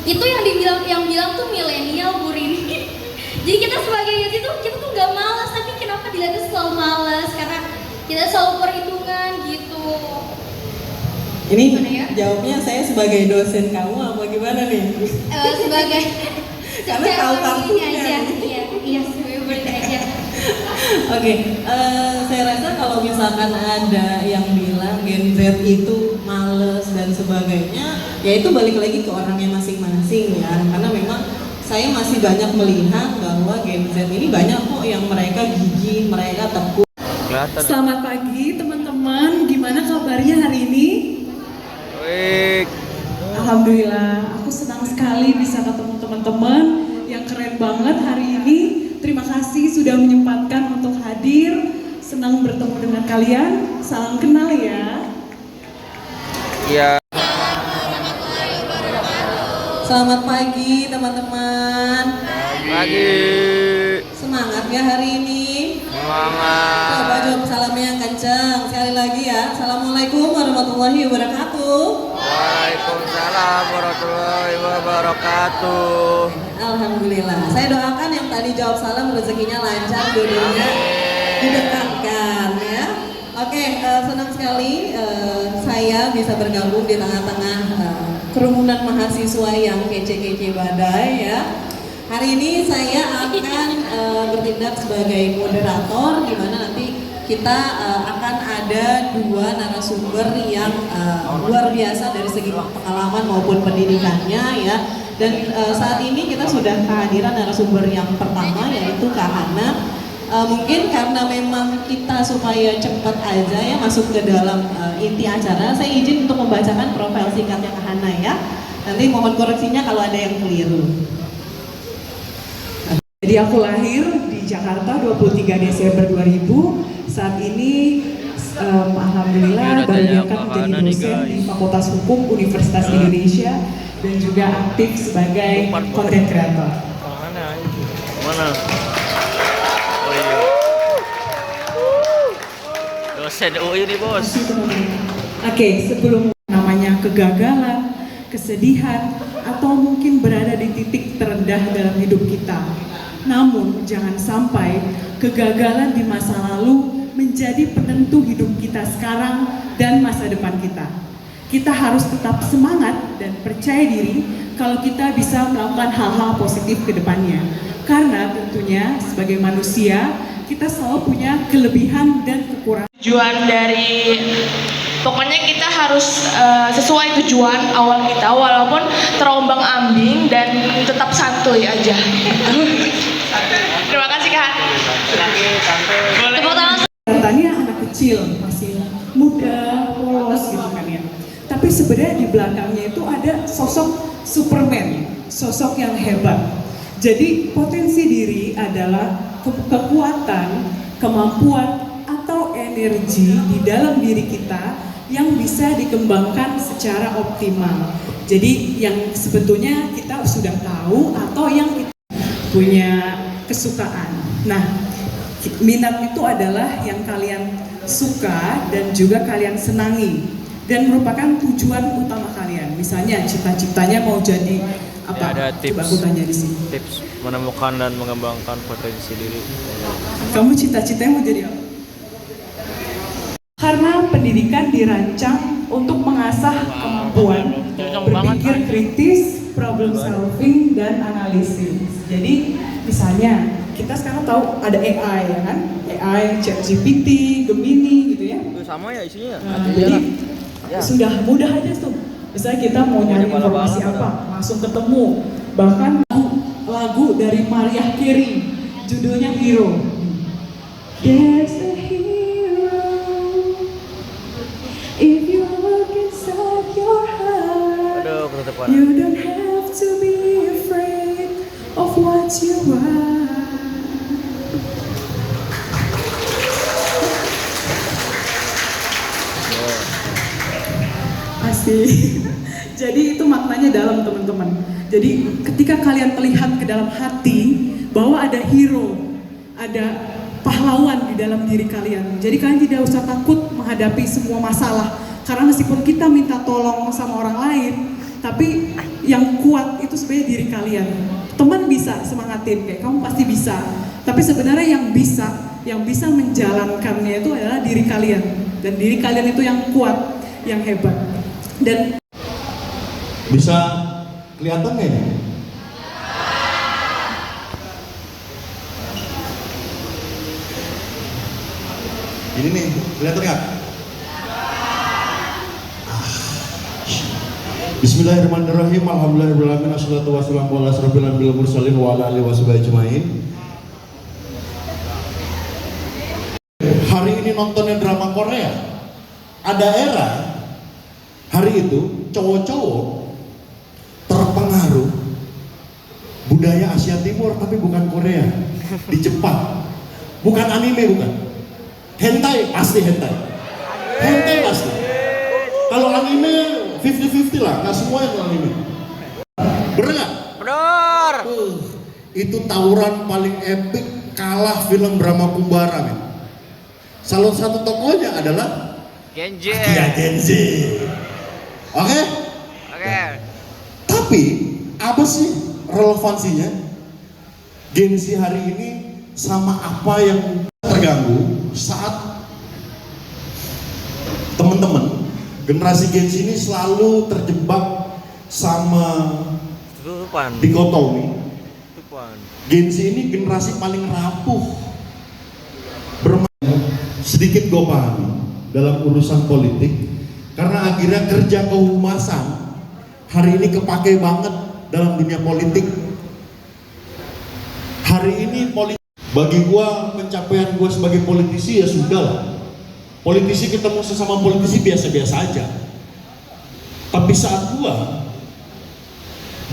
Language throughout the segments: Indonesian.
Itu yang bilang tuh milenial Bu Rini. Jadi kita sebagai Gen Z itu kita tuh nggak malas, tapi kenapa dilihatnya selalu malas? Karena kita selalu perhitungan gitu. Ini ya? Jawabnya saya sebagai dosen kamu apa gimana nih? Sebagai karena tahu kartunya. Iya, sebagai aja. Oke, saya rasa kalau misalkan ada yang bilang Gen Z itu males dan sebagainya, ya itu balik lagi ke orangnya masing-masing ya. Karena memang saya masih banyak melihat bahwa Gen Z ini banyak kok yang mereka gigih, mereka tekun. Selamat pagi teman-teman, gimana kabarnya hari ini? Baik. Alhamdulillah, aku senang sekali bisa ketemu teman-teman yang keren banget hari ini. Terima kasih sudah menyempatkan untuk hadir. Senang bertemu dengan kalian. Salam kenal ya. Iya. Selamat pagi teman-teman. Pagi. Semangat ya hari ini? Semangat. Coba jawab salamnya yang kencang. Sekali lagi ya. Assalamualaikum warahmatullahi wabarakatuh. Waalaikumsalam warahmatullahi wabarakatuh. Alhamdulillah. Saya doakan yang tadi jawab salam rezekinya lancar, jodohnya didekatkan ya. Oke, senang sekali saya bisa bergabung di tengah-tengah kerumunan mahasiswa yang kece-kece badai ya. Hari ini saya akan bertindak sebagai moderator, di mana nanti kita akan ada dua narasumber yang luar biasa dari segi pengalaman maupun pendidikannya ya. Dan saat ini kita sudah kehadiran narasumber yang pertama, yaitu Kak Hana. Mungkin karena memang kita supaya cepat aja ya masuk ke dalam inti acara, saya izin untuk membacakan profil singkatnya Kak Hana ya. Nanti mohon koreksinya kalau ada yang keliru. Jadi aku lahir di Jakarta 23 Desember 2000. Saat ini alhamdulillah diangkat menjadi dosen di Fakultas Hukum Universitas Indonesia dan juga aktif sebagai content creator. Mana? Oh iya. Dosen UI nih bos. Oke, sebelum namanya kegagalan, kesedihan, atau mungkin berada di titik terendah dalam hidup kita. Namun jangan sampai kegagalan di masa lalu menjadi penentu hidup kita sekarang dan masa depan kita. Kita harus tetap semangat dan percaya diri kalau kita bisa melakukan hal-hal positif ke depannya. Karena tentunya sebagai manusia kita selalu punya kelebihan dan kekurangan. Tujuan dari pokoknya kita harus sesuai tujuan awal kita, walaupun terombang ambing dan tetap santuy aja. Terima kasih Kak. Tepuk tangan. Kelihatannya anak kecil, masih muda, polos gitu kan ya. Tapi sebenarnya di belakangnya itu ada sosok Superman, sosok yang hebat. Jadi potensi diri adalah kekuatan, kemampuan, atau energi di dalam diri kita yang bisa dikembangkan secara optimal. Jadi yang sebetulnya kita sudah tahu atau yang kita punya kesukaan. Nah, minat itu adalah yang kalian suka dan juga kalian senangi dan merupakan tujuan utama kalian. Misalnya cita-citanya mau jadi apa? Ya, ada tips. Coba aku tanya di sini. Tips menemukan dan mengembangkan potensi diri. Kamu cita-citanya mau jadi apa? Karena pendidikan dirancang untuk mengasah kemampuan berpikir kritis, problem solving, dan analisis. Jadi misalnya kita sekarang tahu ada AI ya kan? AI, ChatGPT, Gemini gitu ya. Sama ya isinya. Jadi sudah mudah aja tuh. Misalnya kita mau nyari informasi apa, langsung ketemu. Bahkan lagu dari Mariah Carey, judulnya Hero. There's a hero if you look inside your heart. Aduh, ketutupan. You don't have to be afraid of what you are. kasih. Jadi itu maknanya dalam teman-teman. Jadi ketika kalian melihat ke dalam hati bahwa ada hero, ada pahlawan di dalam diri kalian. Jadi kalian tidak usah takut menghadapi semua masalah. Karena meskipun kita minta tolong sama orang lain, tapi yang kuat itu sebenarnya diri kalian. Teman bisa semangatin, kayak kamu pasti bisa. Tapi sebenarnya yang bisa menjalankannya itu adalah diri kalian. Dan diri kalian itu yang kuat, yang hebat. Dan bisa kelihatan nggak ini? Ini nih, kelihatan nggak? Bismillahirrahmanirrahim. Alhamdulillahirobbilalamin. Assalatu wassalamu ala asrofil anbiya'i wal mursalin wa ala alihi washabihi ajmain. Hari ini nontonnya drama Korea. Ada era hari itu cowok-cowok terpengaruh budaya Asia Timur tapi bukan Korea, di Jepang. Bukan anime, bukan. Hentai pasti hentai. Hentai pasti. Kalau anime 50-50 lah, nggak semua yang anime. Bener nggak? Benar. Itu tawuran paling epic, kalah film drama Kumbara, men. Salah satu tokohnya adalah Genji. Akira Genji. Oke? Oke. Tapi apa sih relevansinya Genji hari ini sama apa yang terganggu saat teman-teman generasi Genji ini selalu terjebak sama Tutupan. dikotomi. Tutupan. Genji ini generasi paling rapuh. Sedikit gue pahami dalam urusan politik karena akhirnya kerja kehumasan hari ini kepake banget dalam dunia politik. Hari ini politik bagi gue, pencapaian gue sebagai politisi ya sudah lah. Politisi ketemu sesama politisi biasa-biasa aja. Tapi saat gue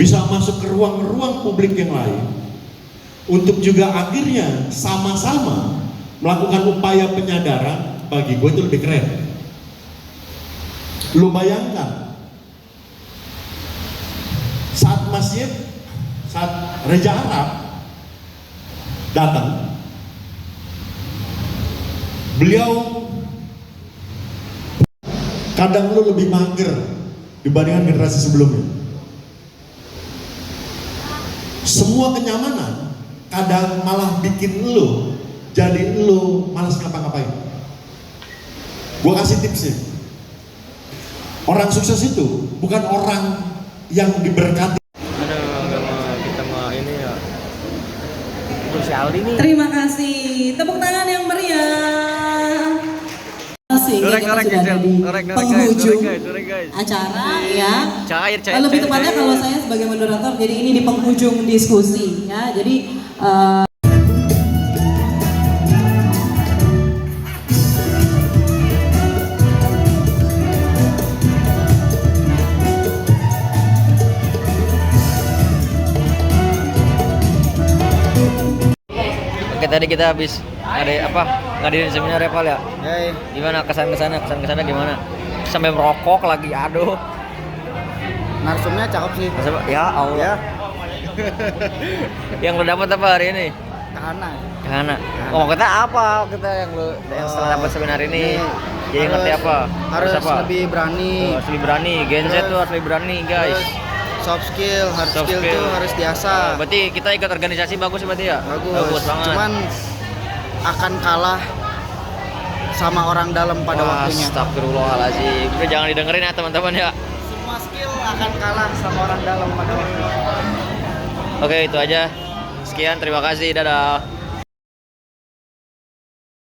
bisa masuk ke ruang-ruang publik yang lain untuk juga akhirnya sama-sama melakukan upaya penyadaran, bagi gue itu lebih keren. Lu bayangkan saat masjid, saat Raja Arab datang, beliau kadang lu lebih mager dibandingkan generasi sebelumnya. Semua kenyamanan kadang malah bikin lu jadi lu malas ngapa-ngapain. Gua kasih tipsnya. Orang sukses itu bukan orang yang diberkati. Ada agama kita mah ini ya. Terus si Aldi nih. Terima kasih. Tepuk tangan yang meriah. Sehingga Dorek, kita dorek, sudah ada di dorek, dorek, penghujung guys, dorek, guys. acara ya. Cair. Lebih tepatnya kalau saya sebagai moderator, jadi ini di penghujung diskusi ya. Jadi Oke, tadi kita habis ada apa? Ngadirin seminar ya, Pal ya? Gimana kesan kesana gimana? Sampai merokok lagi, aduh. Narsumnya cakep sih. Ya Allah. Yang lo dapat apa hari ini? Kahana. Oh, kita apa? Kita yang setelah dapat seminar ini. Jadi ngerti apa? Harus apa? lebih berani. Harus lebih berani. Gen Z tuh harus lebih berani, guys. Soft skill, hard Soft skill skill. tuh harus diasah. Berarti kita ikut organisasi bagus berarti ya? Bagus banget. Cuman akan kalah sama orang dalam pada waktunya. Astagfirullahaladzim. Udah jangan didengerin ya teman-teman ya. Semua skill akan kalah sama orang dalam pada waktunya. Oke, itu aja. Sekian, terima kasih. Dadah.